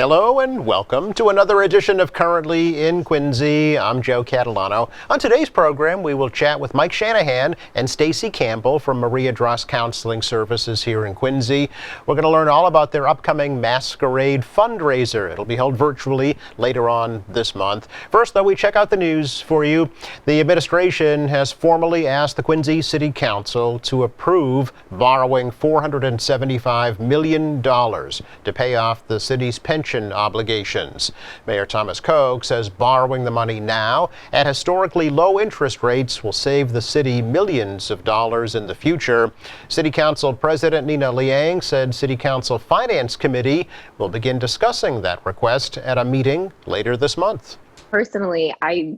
Hello and welcome to another edition of Currently in Quincy. I'm Joe Catalano. On today's program, we will chat with Mike Shanahan and Stacy Campbell from Maria Dross Counseling Services here in Quincy. We're going to learn all about their upcoming Masquerade fundraiser. It'll be held virtually later on this month. First, though, we check out the news for you. The administration has formally asked the Quincy City Council to approve borrowing $475 million to pay off the city's pension obligations. Mayor Thomas Koch says borrowing the money now at historically low interest rates will save the city millions of dollars in the future. City Council President Nina Liang said City Council Finance Committee will begin discussing that request at a meeting later this month. Personally, I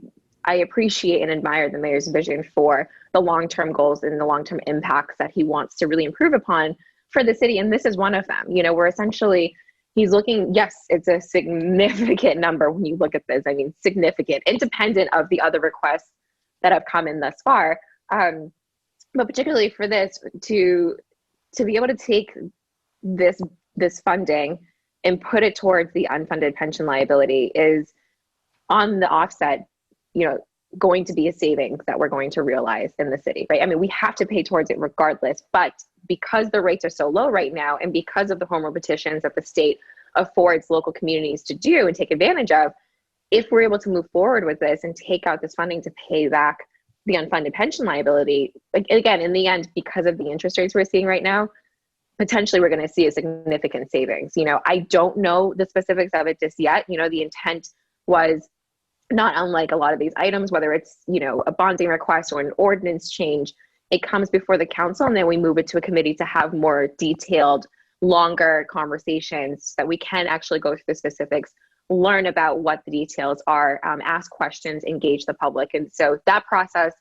appreciate and admire the mayor's vision for the long-term goals and the long-term impacts that he wants to really improve upon for the city, and this is one of them. We're essentially he's looking, yes, it's a significant number when you look at this. I mean, significant, independent of the other requests that have come in thus far. But particularly for this, to be able to take this funding and put it towards the unfunded pension liability is on the offset, going to be a savings that we're going to realize in the city, right? I mean, we have to pay towards it regardless, but because the rates are so low right now, and because of the home rule petitions that the state affords local communities to do and take advantage of, if we're able to move forward with this and take out this funding to pay back the unfunded pension liability, again, in the end, because of the interest rates we're seeing right now, potentially we're going to see a significant savings. I don't know the specifics of it just yet. The intent was not unlike a lot of these items, whether it's, a bonding request or an ordinance change, it comes before the council and then we move it to a committee to have more detailed, longer conversations so that we can actually go through the specifics, learn about what the details are, ask questions, engage the public. And so that process,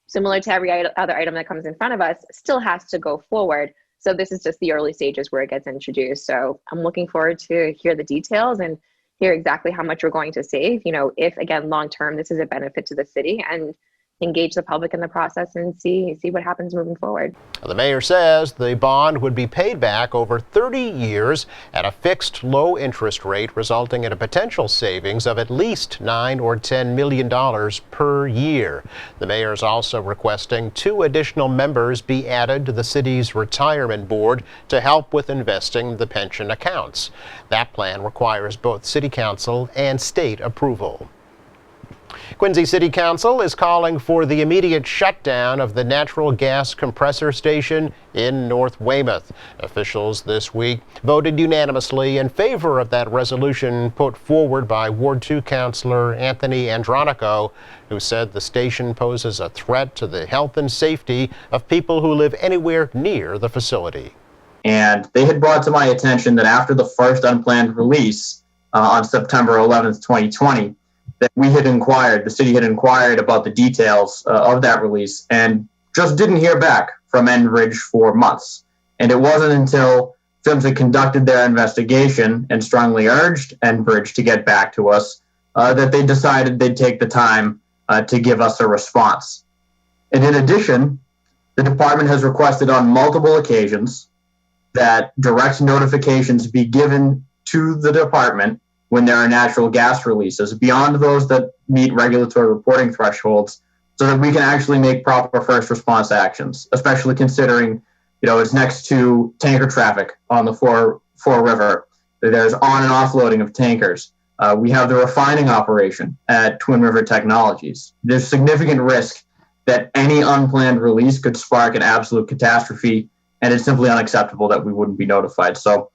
similar to every other item that comes in front of us, still has to go forward. So this is just the early stages where it gets introduced. So I'm looking forward to hear the details and hear exactly how much we're going to save, if, again, long-term, this is a benefit to the city, and engage the public in the process and see what happens moving forward. The mayor says the bond would be paid back over 30 years at a fixed low interest rate, resulting in a potential savings of at least $9 or $10 million per year. The mayor is also requesting 2 additional members be added to the city's retirement board to help with investing the pension accounts. That plan requires both city council and state approval. Quincy City Council is calling for the immediate shutdown of the natural gas compressor station in North Weymouth. Officials this week voted unanimously in favor of that resolution put forward by Ward 2 Councilor Anthony Andronico, who said the station poses a threat to the health and safety of people who live anywhere near the facility. And they had brought to my attention that after the first unplanned release on September 11th, 2020, that the city had inquired about the details of that release and just didn't hear back from Enbridge for months. And it wasn't until PHMSA had conducted their investigation and strongly urged Enbridge to get back to us that they decided they'd take the time to give us a response. And in addition, the department has requested on multiple occasions that direct notifications be given to the department when there are natural gas releases beyond those that meet regulatory reporting thresholds, so that we can actually make proper first response actions, especially considering, it's next to tanker traffic on the Fore River. There's on and offloading of tankers. We have the refining operation at Twin River Technologies. There's significant risk that any unplanned release could spark an absolute catastrophe, and it's simply unacceptable that we wouldn't be notified. So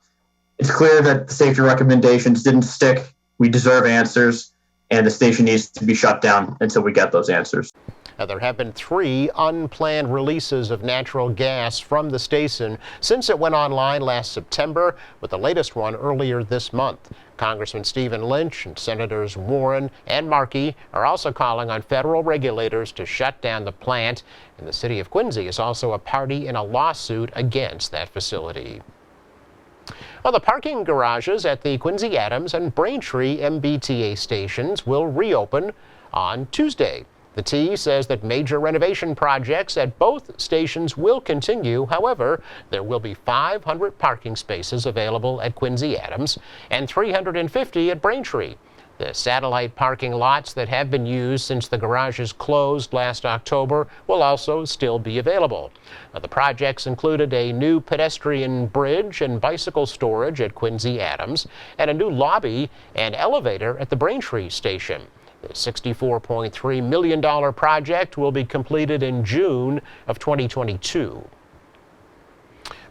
it's clear that the safety recommendations didn't stick. We deserve answers, and the station needs to be shut down until we get those answers. Now, there have been 3 unplanned releases of natural gas from the station since it went online last September, with the latest one earlier this month. Congressman Stephen Lynch and Senators Warren and Markey are also calling on federal regulators to shut down the plant, and the city of Quincy is also a party in a lawsuit against that facility. Well, the parking garages at the Quincy Adams and Braintree MBTA stations will reopen on Tuesday. The T says that major renovation projects at both stations will continue. However, there will be 500 parking spaces available at Quincy Adams and 350 at Braintree. The satellite parking lots that have been used since the garages closed last October will also still be available. The projects included a new pedestrian bridge and bicycle storage at Quincy Adams and a new lobby and elevator at the Braintree station. The $64.3 million project will be completed in June of 2022.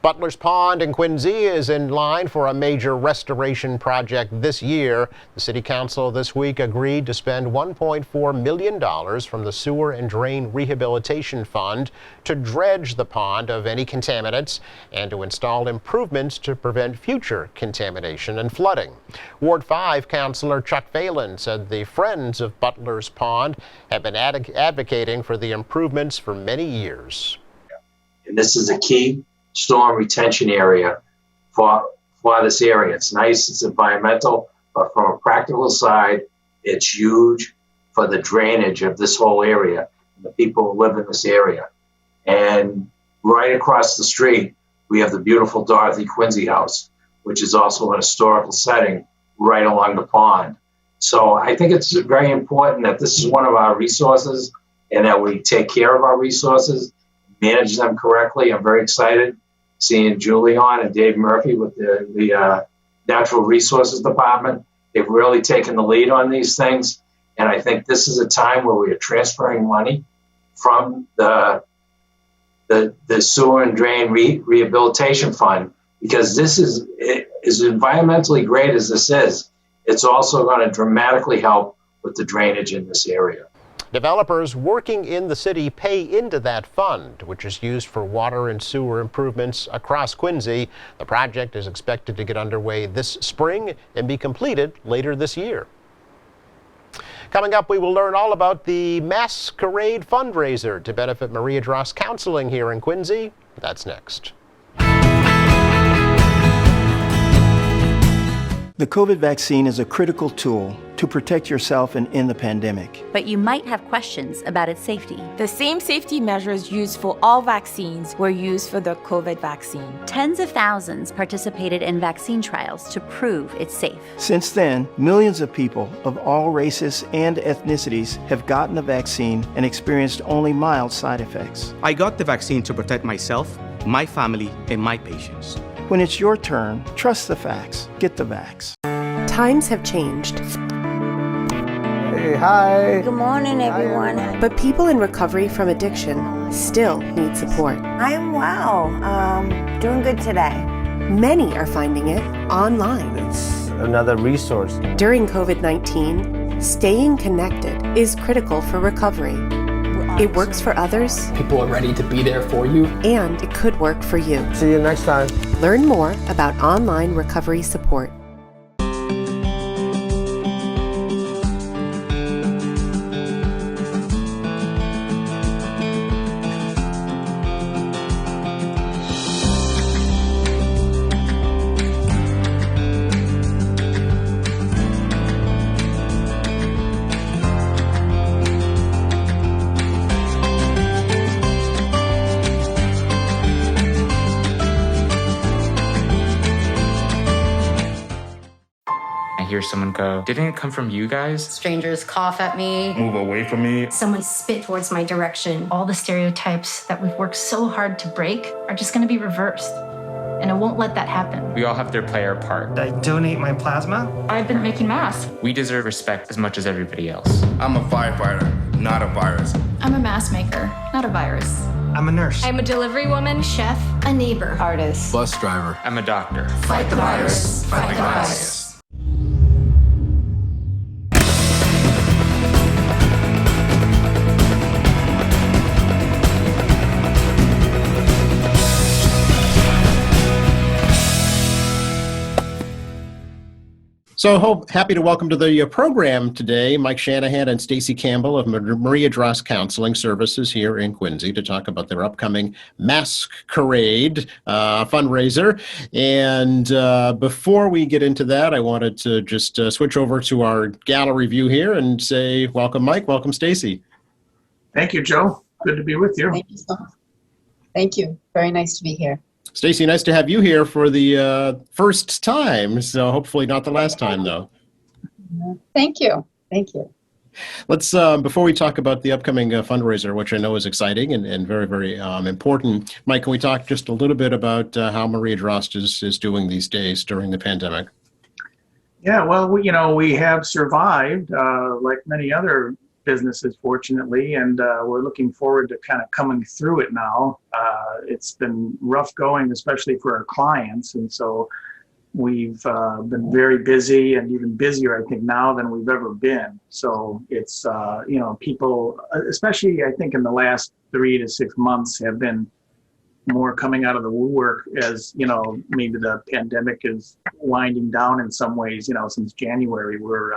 Butler's Pond in Quincy is in line for a major restoration project this year. The City Council this week agreed to spend $1.4 million from the Sewer and Drain Rehabilitation Fund to dredge the pond of any contaminants and to install improvements to prevent future contamination and flooding. Ward 5 Councilor Chuck Phelan said the Friends of Butler's Pond have been advocating for the improvements for many years. And this is a key storm retention area for this area. It's nice, it's environmental, but from a practical side, it's huge for the drainage of this whole area and the people who live in this area. And right across the street, we have the beautiful Dorothy Quincy House, which is also an historical setting right along the pond. So I think it's very important that this is one of our resources and that we take care of our resources, manage them correctly. I'm very excited seeing Julie on and Dave Murphy with the Natural Resources Department. They've really taken the lead on these things. And I think this is a time where we are transferring money from the Sewer and Drain Rehabilitation Fund, because this is as environmentally great as this is, it's also going to dramatically help with the drainage in this area. Developers working in the city pay into that fund, which is used for water and sewer improvements across Quincy. The project is expected to get underway this spring and be completed later this year. Coming up, we will learn all about the Masquerade fundraiser to benefit Maria Dross Counseling here in Quincy. That's next. The COVID vaccine is a critical tool to protect yourself and in the pandemic. But you might have questions about its safety. The same safety measures used for all vaccines were used for the COVID vaccine. Tens of thousands participated in vaccine trials to prove it's safe. Since then, millions of people of all races and ethnicities have gotten the vaccine and experienced only mild side effects. I got the vaccine to protect myself, my family, and my patients. When it's your turn, trust the facts. Get the vax. Times have changed. Hey, hi. Good morning, everyone. But people in recovery from addiction still need support. I am well. Doing good today. Many are finding it online. It's another resource. During COVID-19, staying connected is critical for recovery. It works for others. People are ready to be there for you. And it could work for you. See you next time. Learn more about online recovery support. Hear someone go, "Didn't it come from you guys?" Strangers cough at me. Move away from me. Someone spit towards my direction. All the stereotypes that we've worked so hard to break are just going to be reversed. And I won't let that happen. We all have to play our part. I donate my plasma. I've been making masks. We deserve respect as much as everybody else. I'm a firefighter, not a virus. I'm a mask maker, not a virus. I'm a nurse. I'm a delivery woman, chef, a neighbor, artist, Bus driver. I'm a doctor. Fight the virus. Fight the virus. So happy to welcome to the program today Mike Shanahan and Stacy Campbell of Maria Dross Counseling Services here in Quincy to talk about their upcoming Masquerade fundraiser. And before we get into that, I wanted to just switch over to our gallery view here and say welcome, Mike. Welcome, Stacy. Thank you, Joe. Good to be with you. Thank you so much. Thank you. Very nice to be here. Stacy, nice to have you here for the first time. So hopefully not the last time, though. Thank you. Thank you. Let's, before we talk about the upcoming fundraiser, which I know is exciting and very, very important, Mike, can we talk just a little bit about how Maria Drost is doing these days during the pandemic? Yeah, well, we have survived like many other businesses, fortunately, and we're looking forward to kind of coming through it now. It's been rough going, especially for our clients, and so we've been very busy and even busier, I think, now than we've ever been. So it's, people, especially I think in the last 3 to 6 months, have been more coming out of the woodwork as, maybe the pandemic is winding down in some ways, since January, where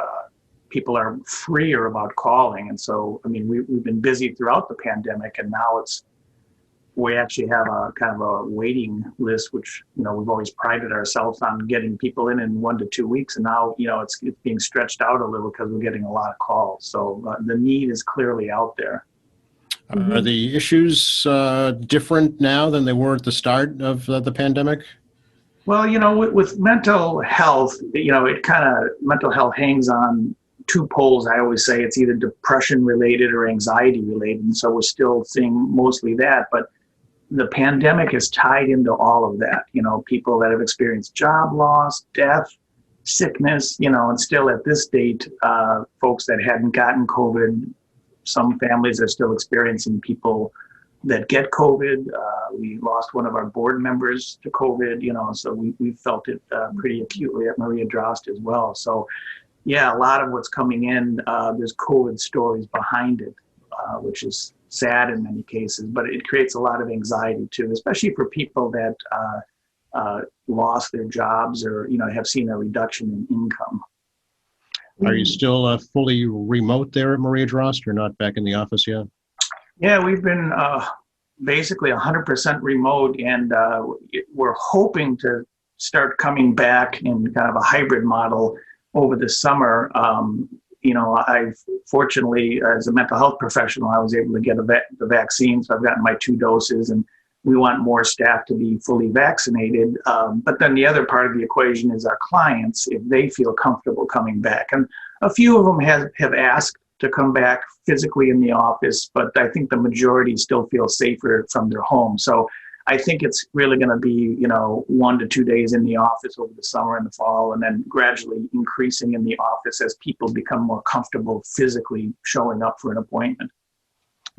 people are freer about calling. And so, I mean, we've been busy throughout the pandemic, and now we actually have a kind of a waiting list, which, we've always prided ourselves on getting people in 1 to 2 weeks. And now, it's being stretched out a little because we're getting a lot of calls. So the need is clearly out there. Are the issues different now than they were at the start of the pandemic? Well, with mental health, mental health hangs on two poles. I always say it's either depression related or anxiety related. And so we're still seeing mostly that, but the pandemic is tied into all of that. People that have experienced job loss, death, sickness, and still at this date, folks that hadn't gotten COVID, some families are still experiencing people that get COVID. We lost one of our board members to COVID, so we felt it pretty acutely at Maria Drost as well. So yeah, a lot of what's coming in, there's COVID stories behind it, which is sad in many cases, but it creates a lot of anxiety too, especially for people that lost their jobs or, have seen a reduction in income. Are you still fully remote there at Maria Drost, or not back in the office yet? Yeah, we've been basically 100% remote, and we're hoping to start coming back in kind of a hybrid model over the summer. I've fortunately, as a mental health professional, I was able to get the vaccine, so I've gotten my 2 doses, and we want more staff to be fully vaccinated. But then the other part of the equation is our clients, if they feel comfortable coming back. And a few of them have asked to come back physically in the office, but I think the majority still feel safer from their home. So I think it's really going to be, 1 to 2 days in the office over the summer and the fall, and then gradually increasing in the office as people become more comfortable physically showing up for an appointment.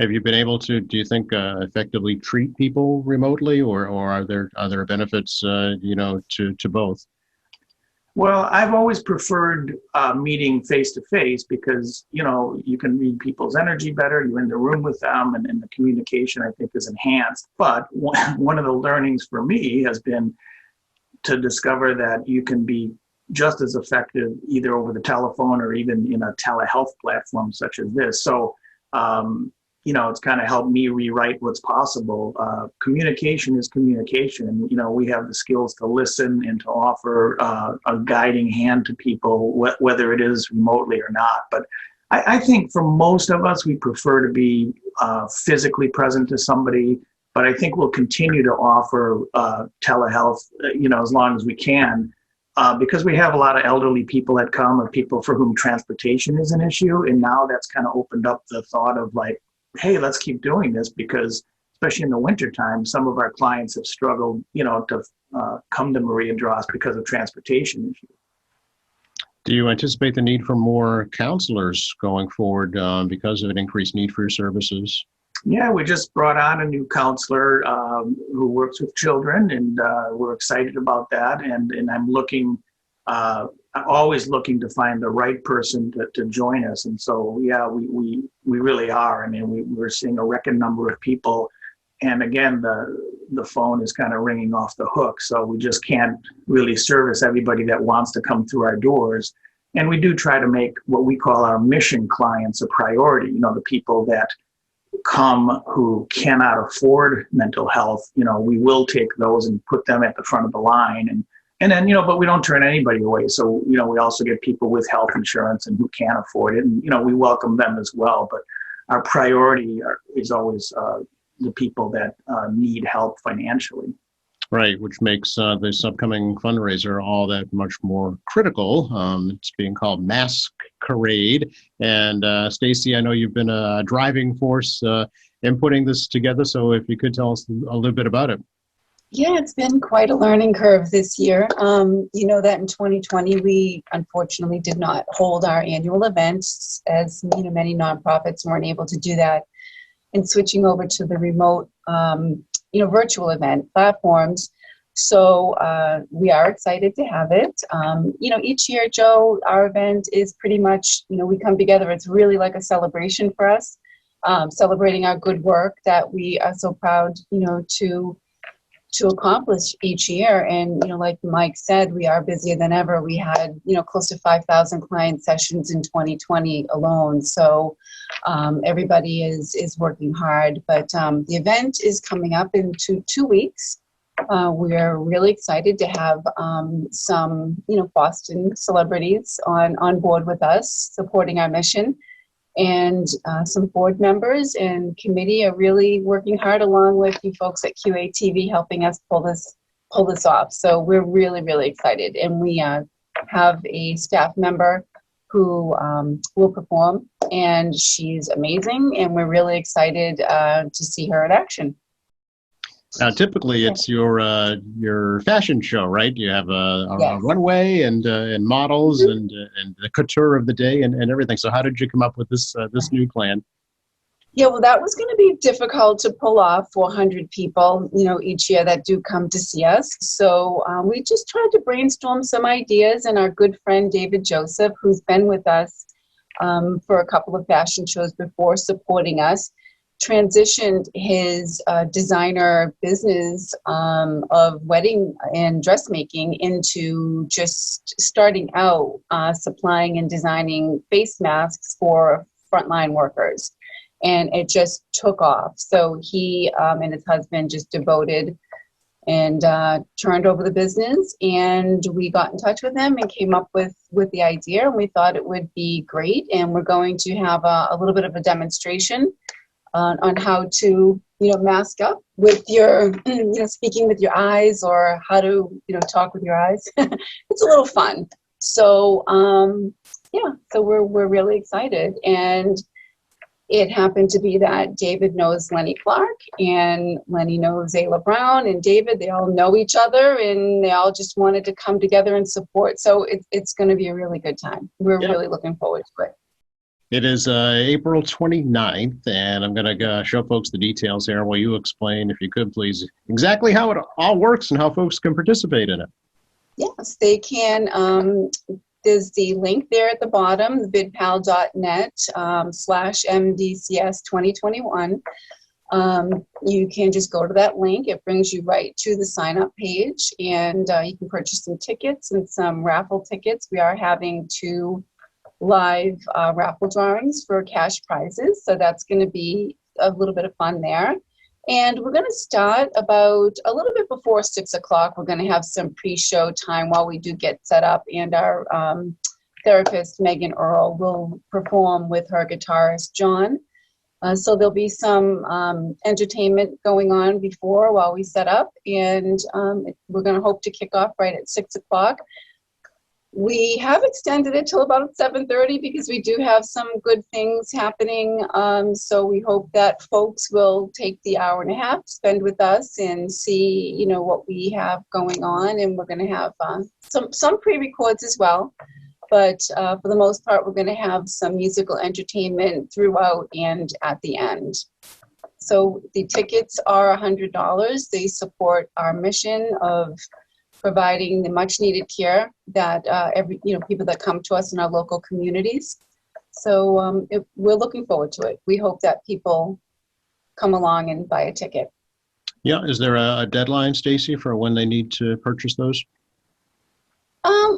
Have you been able to, do you think, effectively treat people remotely, or are there benefits, to both? Well, I've always preferred meeting face-to-face because, you can read people's energy better. You're in the room with them, and the communication, I think, is enhanced. But one of the learnings for me has been to discover that you can be just as effective either over the telephone or even in a telehealth platform such as this. So, it's kind of helped me rewrite what's possible. Communication is communication. And, we have the skills to listen and to offer a guiding hand to people, whether it is remotely or not. But I think for most of us, we prefer to be physically present to somebody. But I think we'll continue to offer telehealth, as long as we can. Because we have a lot of elderly people that come, or people for whom transportation is an issue. And now that's kind of opened up the thought of like, hey, let's keep doing this, because especially in the wintertime, some of our clients have struggled, to come to Maria Drost because of transportation issues. Do you anticipate the need for more counselors going forward because of an increased need for your services? Yeah, we just brought on a new counselor who works with children, and we're excited about that. And I'm always looking to find the right person to join us. And so, yeah, we really are. I mean, we're seeing a record number of people. And again, the phone is kind of ringing off the hook. So we just can't really service everybody that wants to come through our doors. And we do try to make what we call our mission clients a priority. The people that come who cannot afford mental health, we will take those and put them at the front of the line. And then, but we don't turn anybody away. So, we also get people with health insurance and who can't afford it. And, we welcome them as well. But our priority is always the people that need help financially. Right, which makes this upcoming fundraiser all that much more critical. It's being called Masquerade. And Stacy, I know you've been a driving force in putting this together. So if you could tell us a little bit about it. Yeah, it's been quite a learning curve this year. You know that in 2020, we unfortunately did not hold our annual events, as many nonprofits weren't able to do that. And switching over to the remote, virtual event platforms. So we are excited to have it. Each year, Joe, our event is pretty much, we come together. It's really like a celebration for us, celebrating our good work that we are so proud, to accomplish each year. And, like Mike said, we are busier than ever. We had, close to 5,000 client sessions in 2020 alone. So everybody is working hard, but the event is coming up in two weeks. We're really excited to have some, Boston celebrities on board with us, supporting our mission. And some board members and committee are really working hard, along with you folks at QATV, helping us pull this off. So we're really, really excited. And we have a staff member who will perform, and she's amazing. And we're really excited to see her in action. Now, typically, it's your fashion show, right? You have a runway and models and the couture of the day and everything. So, how did you come up with this new plan? Yeah, well, that was going to be difficult to pull off. 400 people, each year that do come to see us. So we just tried to brainstorm some ideas, and our good friend David Joseph, who's been with us for a couple of fashion shows before, supporting us, transitioned his designer business of wedding and dressmaking into just starting out supplying and designing face masks for frontline workers. And it just took off. So he and his husband just devoted and turned over the business. And we got in touch with him and came up with the idea. And we thought it would be great. And we're going to have a little bit of a demonstration on how to, mask up with your, speaking with your eyes, or how to, talk with your eyes. It's a little fun. So, so we're really excited. And it happened to be that David knows Lenny Clark, and Lenny knows Ayla Brown, and David, they all know each other, and they all just wanted to come together and support. So it's going to be a really good time. We're really looking forward to it. It is April 29th, and I'm going to show folks the details here while you explain, if you could please, exactly how it all works and how folks can participate in it. Yes, they can. There's the link there at the bottom, bidpal.net/MDCS 2021. You can just go to that link. It brings you right to the sign-up page, and you can purchase some tickets and some raffle tickets. We are having 2 live raffle drawings for cash prizes, so that's going to be a little bit of fun there. And we're going to start about a little bit before 6 o'clock. We're going to have some pre-show time while we do get set up, and our therapist, Megan Earl, will perform with her guitarist, John. So there'll be some entertainment going on before while we set up, and we're going to hope to kick off right at 6 o'clock. We have extended it till about 7:30 because we do have some good things happening. So we hope that folks will take the hour and a half to spend with us and see, what we have going on. And we're going to have some pre-records as well. But for the most part, we're going to have some musical entertainment throughout and at the end. So the tickets are $100. They support our mission of providing the much needed care that people that come to us in our local communities. So we're looking forward to it. We hope that people come along and buy a ticket. Yeah, is there a deadline, Stacy, for when they need to purchase those?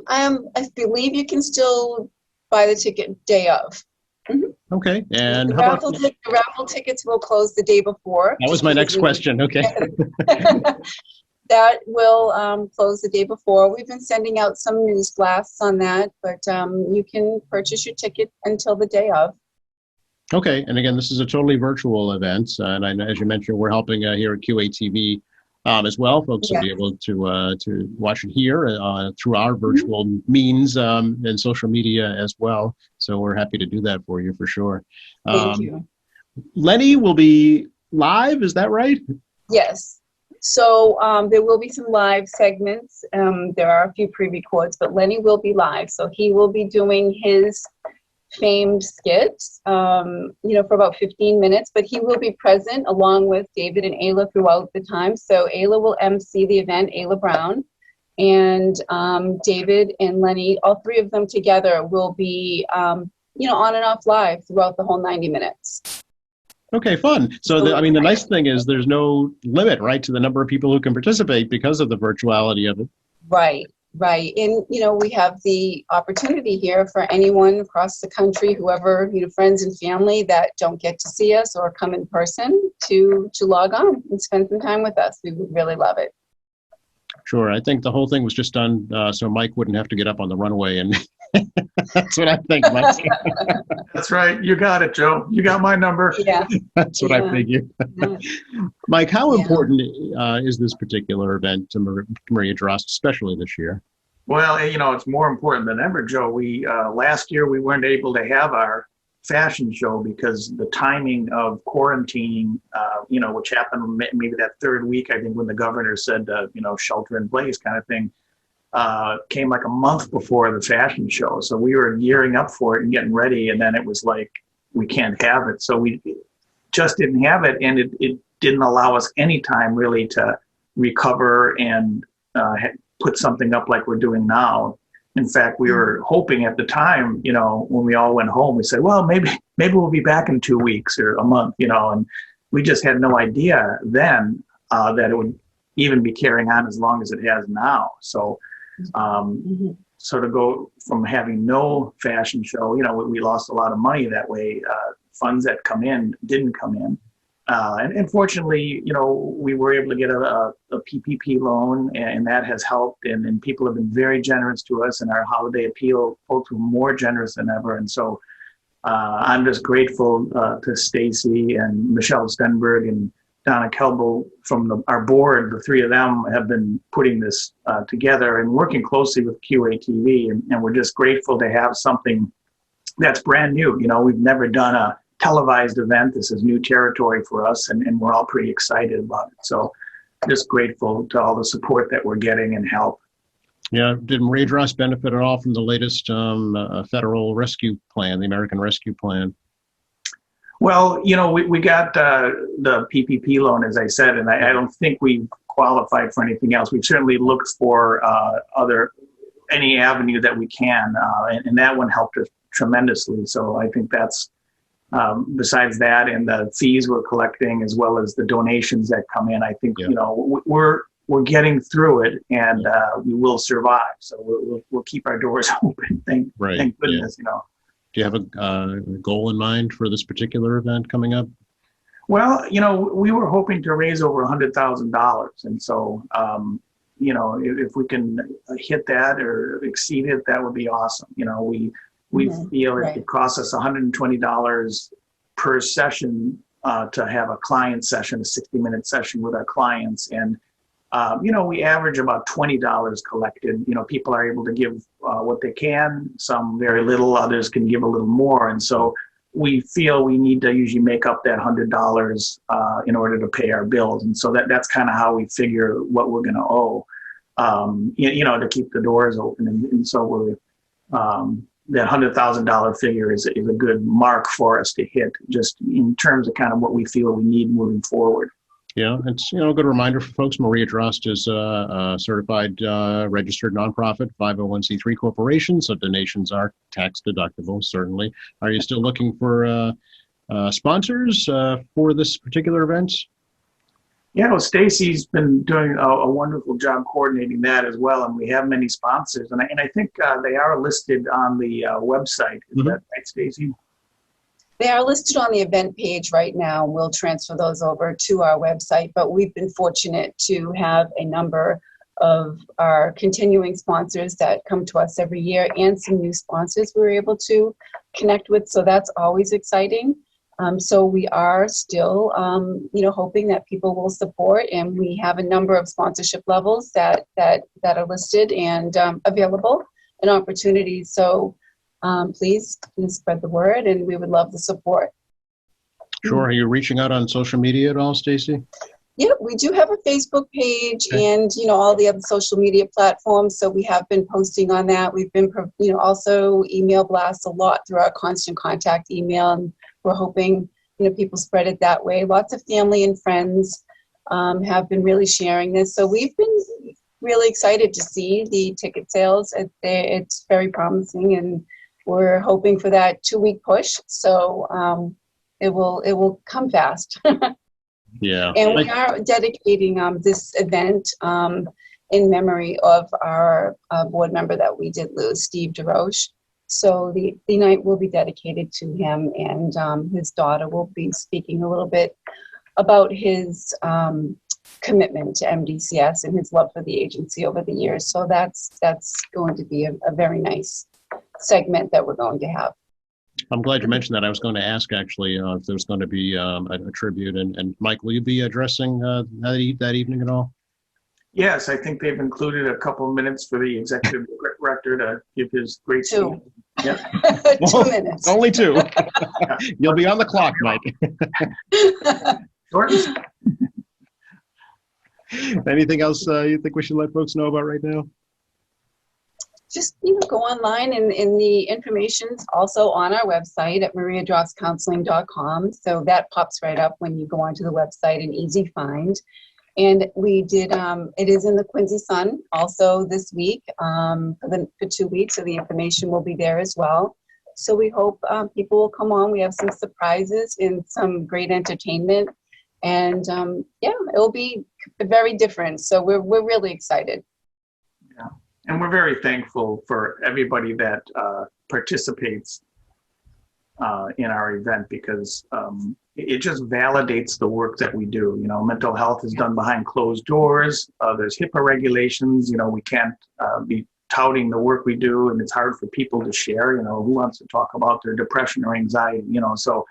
I believe you can still buy the ticket day of. Mm-hmm. Okay, and the raffle tickets will close the day before. That was my next question. Okay. That will close the day before. We've been sending out some news blasts on that, but you can purchase your ticket until the day of. Okay, and again, this is a totally virtual event, and I know, as you mentioned, we're helping here at QATV as well. Folks will be able to watch it here through our virtual means and social media as well. So we're happy to do that for you for sure. Thank you. Lenny will be live, is that right? Yes. So there will be some live segments. There are a few pre-records, but Lenny will be live. So he will be doing his famed skit, for about 15 minutes, but he will be present along with David and Ayla throughout the time. So Ayla will MC the event, Ayla Brown, and David and Lenny, all three of them together will be, on and off live throughout the whole 90 minutes. Okay, fun. So, the nice thing is there's no limit, right, to the number of people who can participate because of the virtuality of it. Right. And, we have the opportunity here for anyone across the country, whoever, friends and family that don't get to see us or come in person to log on and spend some time with us. We would really love it. Sure. I think the whole thing was just done so Mike wouldn't have to get up on the runway, and that's what I think, Mike. That's right. You got it, Joe. You got my number. Yeah. That's what I figured. Mike, how important is this particular event to Maria Drost, especially this year? Well, it's more important than ever, Joe. We last year we weren't able to have our fashion show because the timing of quarantining, which happened maybe that third week, I think, when the governor said, shelter in place kind of thing, came like a month before the fashion show. So we were gearing up for it and getting ready, and then it was like, we can't have it. So we just didn't have it, and it didn't allow us any time really to recover and put something up like we're doing now. In fact, we were hoping at the time, when we all went home, we said, well, maybe we'll be back in 2 weeks or a month, and we just had no idea then that it would even be carrying on as long as it has now. So, so to go from having no fashion show, we lost a lot of money that way. Funds that didn't come in. And fortunately, we were able to get a PPP loan, and that has helped. And people have been very generous to us, and our holiday appeal folks were more generous than ever. And so I'm just grateful to Stacy and Michelle Stenberg and Donna Kelbel from our board. The three of them have been putting this together and working closely with QATV. And we're just grateful to have something that's brand new. We've never done a televised event. This is new territory for us, and we're all pretty excited about it. So just grateful to all the support that we're getting and help. Yeah. Did Maria Drost benefit at all from the latest federal rescue plan, the American Rescue Plan? Well, we got the PPP loan, as I said, and I don't think we qualified for anything else. We've certainly looked for any avenue that we can, and that one helped us tremendously. So I think that's besides that and the fees we're collecting as well as the donations that come in, I think we're getting through it, and we will survive. So we'll keep our doors open. Thank goodness. Do you have a goal in mind for this particular event coming up? Well, we were hoping to raise over $100,000, and so if we can hit that or exceed it, that would be awesome. We feel it costs us $120 per session to have a client session, a 60-minute session with our clients. And, we average about $20 collected. People are able to give what they can, some very little, others can give a little more. And so we feel we need to usually make up that $100 in order to pay our bills. And so that's kind of how we figure what we're going to owe, to keep the doors open. And so we're, that $100,000 figure is a good mark for us to hit, just in terms of kind of what we feel we need moving forward. Yeah, it's a good reminder for folks. Maria Drost is a certified registered nonprofit 501c3 corporation, so donations are tax deductible. Certainly. Are you still looking for sponsors for this particular event? Yeah, Stacy's been doing a wonderful job coordinating that as well, and we have many sponsors, and I think they are listed on the website. Is that right, Stacy? They are listed on the event page right now. We'll transfer those over to our website, but we've been fortunate to have a number of our continuing sponsors that come to us every year and some new sponsors we were able to connect with, so that's always exciting. So we are still, hoping that people will support, and we have a number of sponsorship levels that are listed and available and opportunities. So please spread the word, and we would love the support. Sure. Are you reaching out on social media at all, Stacy? Yeah, we do have a Facebook page and, all the other social media platforms. So we have been posting on that. We've been, also email blasts a lot through our constant contact email. And we're hoping, people spread it that way. Lots of family and friends have been really sharing this. So we've been really excited to see the ticket sales. It's very promising, and we're hoping for that 2-week push. So it will come fast. Yeah. And we are dedicating this event in memory of our board member that we did lose, Steve DeRoche. So the night will be dedicated to him, and his daughter will be speaking a little bit about his commitment to MDCS and his love for the agency over the years. So that's going to be a very nice segment that we're going to have. I'm glad you mentioned that. I was going to ask, actually, if there's going to be a tribute. And Mike, will you be addressing that evening at all? Yes, I think they've included a couple of minutes for the executive director to give his great speech. Yeah. 2 minutes. Only 2. You'll be on the clock, Mike. Anything else you think we should let folks know about right now? Just go online, and the information's also on our website at mariadrosscounseling.com. So that pops right up when you go onto the website, an easy find. And we did, it is in the Quincy Sun also this week for 2 weeks. So the information will be there as well. So we hope people will come on. We have some surprises and some great entertainment. And it'll be very different. So we're really excited. Yeah. And we're very thankful for everybody that participates in our event, because it just validates the work that we do. Mental health is done behind closed doors. There's HIPAA regulations. We can't be touting the work we do, and it's hard for people to share. Who wants to talk about their depression or anxiety? So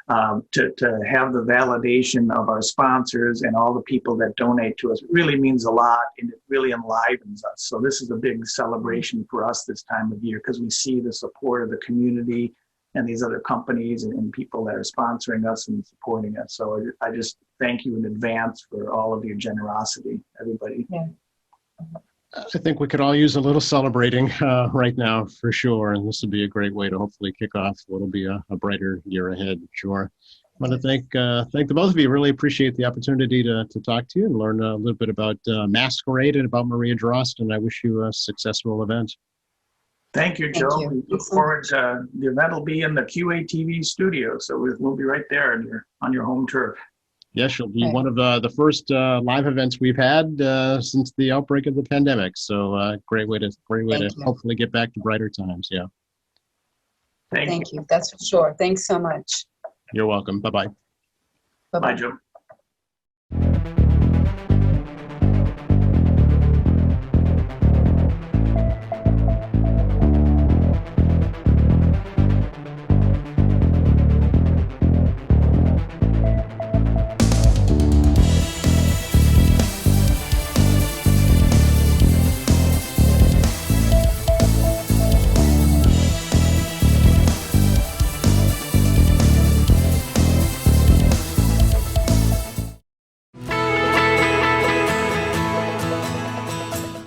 to have the validation of our sponsors and all the people that donate to us really means a lot, and it really enlivens us. So this is a big celebration for us this time of year, because we see the support of the community and these other companies and people that are sponsoring us and supporting us. So I just thank you in advance for all of your generosity, everybody. Yeah. I think we could all use a little celebrating right now, for sure. And this would be a great way to hopefully kick off what will be a brighter year ahead, sure. I want to thank the both of you. Really appreciate the opportunity to talk to you and learn a little bit about Masquerade and about Maria Drost, and I wish you a successful event. Thank you, Joe. We look forward to the event. Will be in the QATV studio, so we'll be right there on your home turf. Yes, she'll be one of the first live events we've had since the outbreak of the pandemic. So great way to hopefully get back to brighter times. Yeah. Thank you. That's for sure. Thanks so much. You're welcome. Bye-bye. Bye, Joe.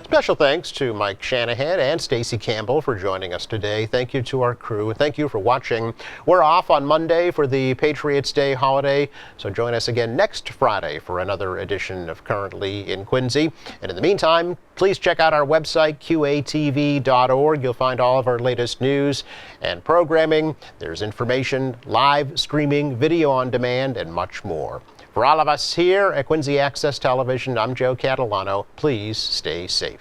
Special thanks to Mike Shanahan and Stacy Campbell for joining us today. Thank you to our crew. Thank you for watching. We're off on Monday for the Patriots Day holiday, so join us again next Friday for another edition of Currently in Quincy. And in the meantime, please check out our website, qatv.org. You'll find all of our latest news and programming. There's information, live streaming, video on demand, and much more. For all of us here at Quincy Access Television, I'm Joe Catalano. Please stay safe.